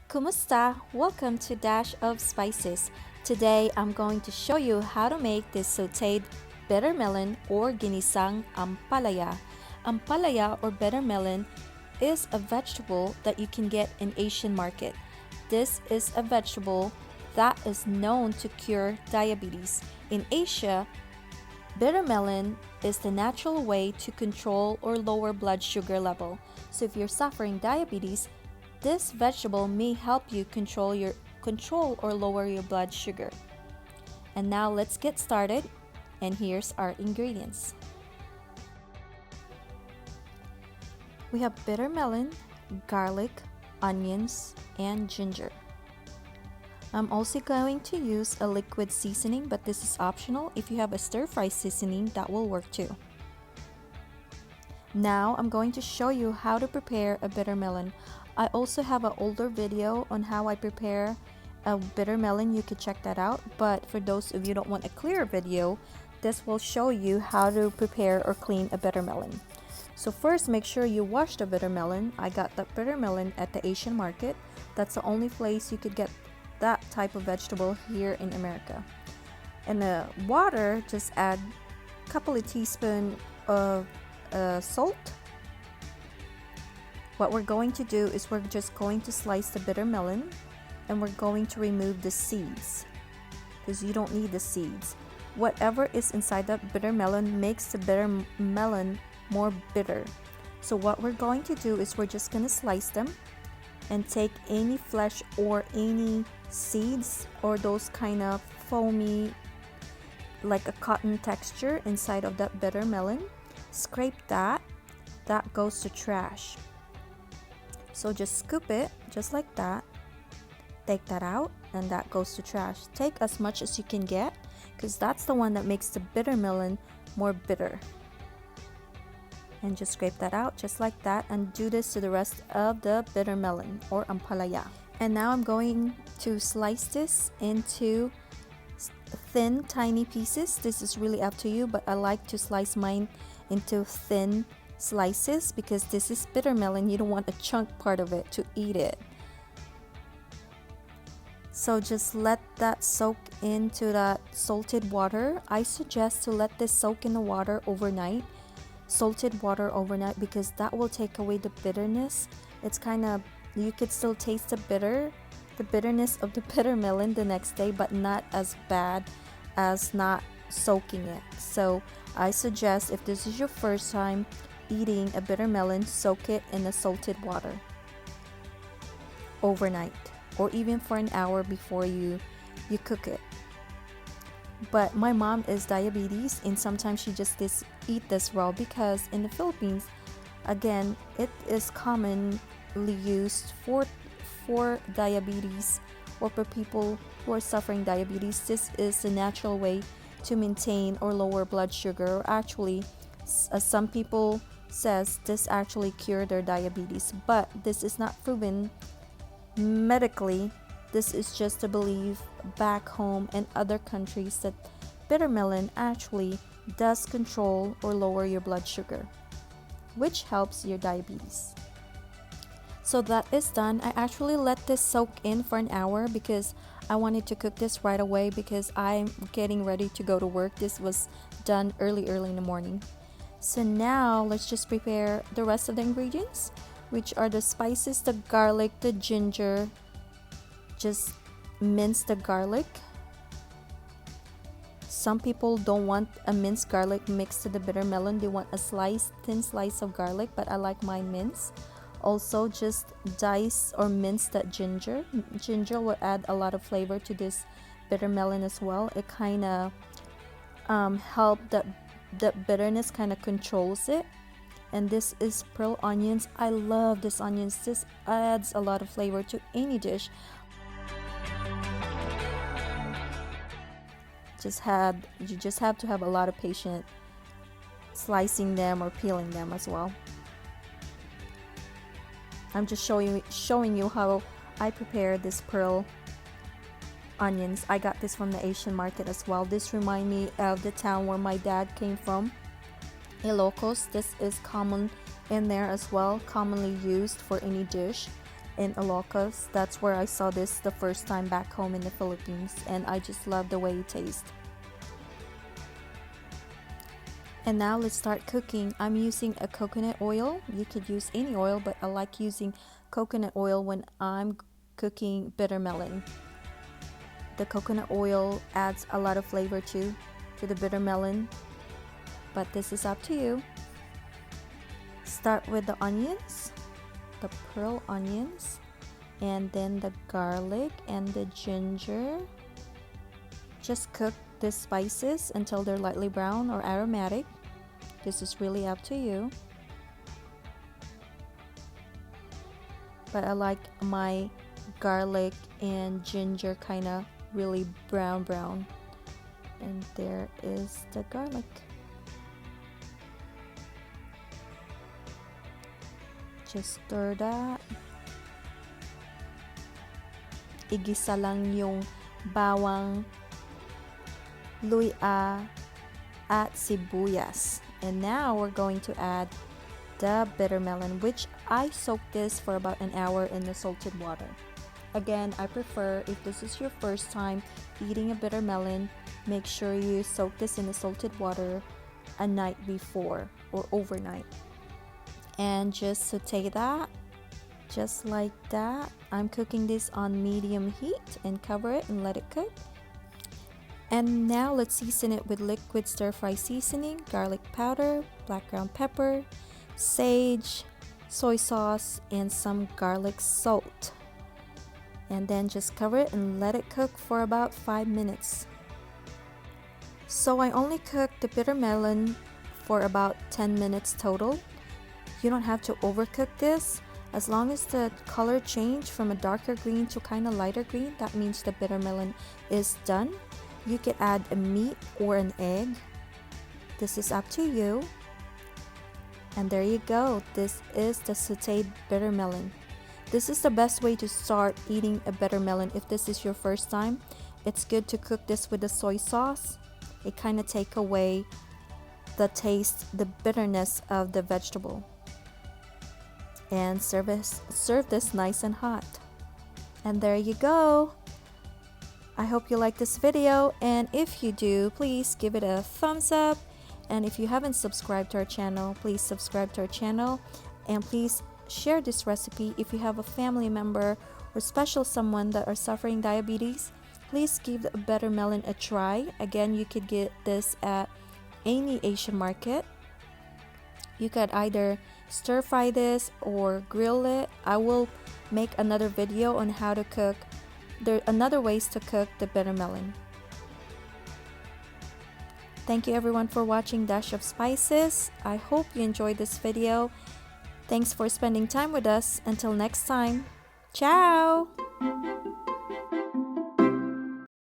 Kumusta? Welcome to Dash of Spices. Today I'm going to show you how to make this sauteed bitter melon or Ginisang Ampalaya. Ampalaya or bitter melon is a vegetable that you can get in Asian market. This is a vegetable that is known to cure diabetes. In Asia, bitter melon is the natural way to control or lower blood sugar level. So if you're suffering diabetes, this vegetable may help you control or lower your blood sugar. And now let's get started. And here's our ingredients. We have bitter melon, garlic, onions, and ginger. I'm also going to use a liquid seasoning, but this is optional. If you have a stir-fry seasoning, that will work too. Now I'm going to show you how to prepare a bitter melon. I also have an older video on how I prepare a bitter melon. You could check that out. But for those of you who don't want a clear video, this will show you how to prepare or clean a bitter melon. So first, make sure you wash the bitter melon. I got the bitter melon at the Asian market. That's the only place you could get that type of vegetable here in America. In the water, just add a couple of teaspoons of salt. What we're going to do is we're just going to slice the bitter melon and we're going to remove the seeds because you don't need the seeds. Whatever is inside that bitter melon makes the bitter melon more bitter. So what we're going to do is we're just going to slice them and take any flesh or any seeds or those kind of foamy, like a cotton texture inside of that bitter melon. Scrape that. That goes to trash. So just scoop it just like that. Take that out and that goes to trash. Take as much as you can get because that's the one that makes the bitter melon more bitter. And just scrape that out just like that and do this to the rest of the bitter melon or ampalaya. And now I'm going to slice this into thin tiny pieces. This is really up to you, but I like to slice mine into thin slices because this is bitter melon. You don't want a chunk part of it to eat it. So just let that soak into that salted water. I suggest to let this soak in the water overnight, salted water overnight, because that will take away the bitterness. It's kind of, you could still taste the bitterness of the bitter melon the next day, but not as bad as not soaking it. So I suggest if this is your first time eating a bitter melon, soak it in the salted water overnight or even for an hour before you cook it. But my mom is diabetes and sometimes she just eat this raw because in the Philippines, again, it is commonly used for diabetes or for people who are suffering diabetes. This is the natural way to maintain or lower blood sugar. Or actually, some people says this actually cure their diabetes, but this is not proven medically. This is just a belief back home and other countries that bitter melon actually does control or lower your blood sugar, which helps your diabetes. So that is done. I actually let this soak in for an hour because I wanted to cook this right away because I'm getting ready to go to work. This was done early in the morning. So now let's just prepare the rest of the ingredients, which are the spices, the garlic, the ginger. Just mince the garlic. Some people don't want a minced garlic mixed to the bitter melon. They want a thin slice of garlic, but I like mine minced. Also, just dice or mince that ginger. Ginger will add a lot of flavor to this bitter melon as well. It kind of help the bitterness kind of controls it. And this is pearl onions. I love this onions. This adds a lot of flavor to any dish. You just have to have a lot of patience slicing them or peeling them as well. I'm just showing you how I prepare this pearl onions. I got this from the Asian market as well. This reminds me of the town where my dad came from, Ilocos. This is common in there as well, commonly used for any dish. in Ilocos. That's where I saw this the first time back home in the Philippines, and I just love the way it tastes. And now let's start cooking. I'm using a coconut oil. You could use any oil, but I like using coconut oil when I'm cooking bitter melon. The coconut oil adds a lot of flavor to the bitter melon, but this is up to you. Start with the onions, the pearl onions, and then the garlic and the ginger. Just cook the spices until they're lightly brown or aromatic. This is really up to you. But I like my garlic and ginger kind of really brown. And there is the garlic. Just stir that. Igisa lang yung bawang, luya, at sibuyas. And now we're going to add the bitter melon, which I soaked this for about an hour in the salted water. Again, I prefer, if this is your first time eating a bitter melon, make sure you soak this in the salted water a night before or overnight. And just saute that, just like that. I'm cooking this on medium heat and cover it and let it cook. And now let's season it with liquid stir-fry seasoning, garlic powder, black ground pepper, sage, soy sauce, and some garlic salt. And then just cover it and let it cook for about 5 minutes. So I only cooked the bitter melon for about 10 minutes total. You don't have to overcook this. As long as the color changed from a darker green to kind of lighter green, that means the bitter melon is done. You could add a meat or an egg. This is up to you. And there you go. This is the sauteed bitter melon. This is the best way to start eating a bitter melon if this is your first time. It's good to cook this with the soy sauce. It kind of take away the taste, the bitterness of the vegetable. And serve this nice and hot. And there you go. I hope you like this video, and if you do, please give it a thumbs up. And if you haven't subscribed to our channel, please subscribe to our channel, and please share this recipe. If you have a family member or special someone that are suffering diabetes, please give the bitter melon a try. Again, you could get this at any Asian market. You could either stir fry this or grill it. I will make another video on how to cook. There are other ways to cook the bitter melon. Thank you everyone for watching Dash of Spices. I hope you enjoyed this video. Thanks for spending time with us. Until next time. Ciao!